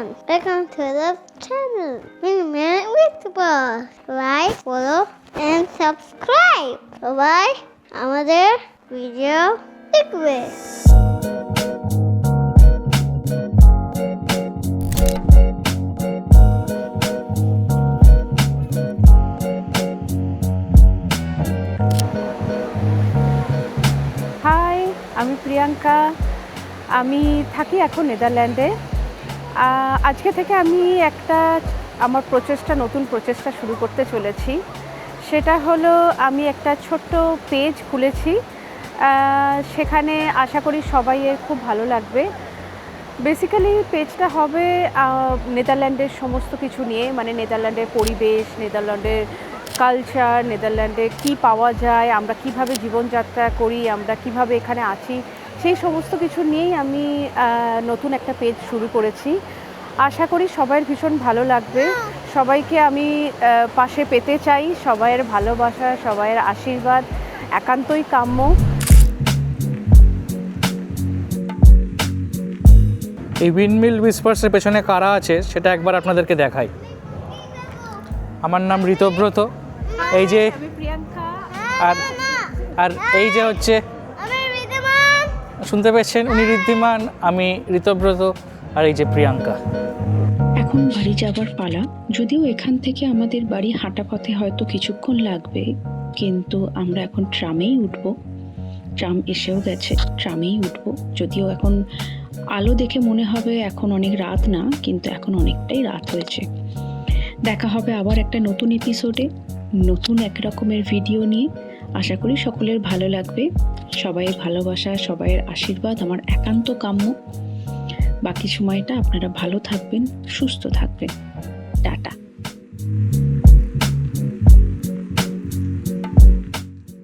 everyone, welcome to the channel Minute with the Boss. Like, follow and subscribe. সবাই আমাদের video দেখবে। High, আমি প্রিয়াঙ্কা। আমি থাকি এখন নেদারল্যান্ডে। আজকে থেকে আমি আমার নতুন প্রচেষ্টা শুরু করতে চলেছি। সেটা হলো আমি একটা ছোট্ট পেজ খুলেছি। সেখানে আশা করি সবাইয়ের খুব ভালো লাগবে। বেসিক্যালি পেজটা হবে নেদারল্যান্ডের সমস্ত কিছু নিয়ে, মানে নেদারল্যান্ডের পরিবেশ, নেদারল্যান্ডের কালচার, নেদারল্যান্ডে কি পাওয়া যায়, আমরা কিভাবে জীবনযাত্রা করি, আমরা কিভাবে এখানে আছি, সেই সমস্ত কিছু নিয়েই আমি নতুন একটা পেজ শুরু করেছি। আশা করি সবাইয়ের ভীষণ ভালো লাগবে। সবাইকে আমি পাশে পেতে চাই। সবাইয়ের ভালোবাসা, সবাইয়ের আশীর্বাদ একান্তই কাম্য। এই উইন্ডমিল হুইসপার্সের পেছনে কারা আছে সেটা একবার আপনাদেরকে দেখাই। আমার নাম ঋতব্রত, এই যে প্রিয়াঙ্কা, আর এই যে হচ্ছে শুনতে পেয়েছেন, উনি ঋদ্ধিমান, আমি ঋতব্রত, আর এই যে প্রিয়াঙ্কা। এখন বাড়ি যাবার পালা। যদিও এখান থেকে আমাদের বাড়ি হাঁটা পথে হয়তো কিছুক্ষণ লাগবে, কিন্তু আমরা এখন ট্রামেই উঠব। ট্রাম এসেও গেছে, ট্রামেই উঠব। যদিও এখন আলো দেখে মনে হবে এখন অনেক রাত না, কিন্তু এখন অনেকটাই রাত হয়েছে। দেখা হবে আবার একটা নতুন এপিসোডে, নতুন এক রকমের ভিডিও নিয়ে। আশা করি সকলের ভালো লাগবে। সবাইয়ের ভালোবাসা, সবাইয়ের আশীর্বাদ আমার একান্ত কাম্য। বাকি সময়টা আপনারা ভালো থাকবেন, সুস্থ থাকবেন।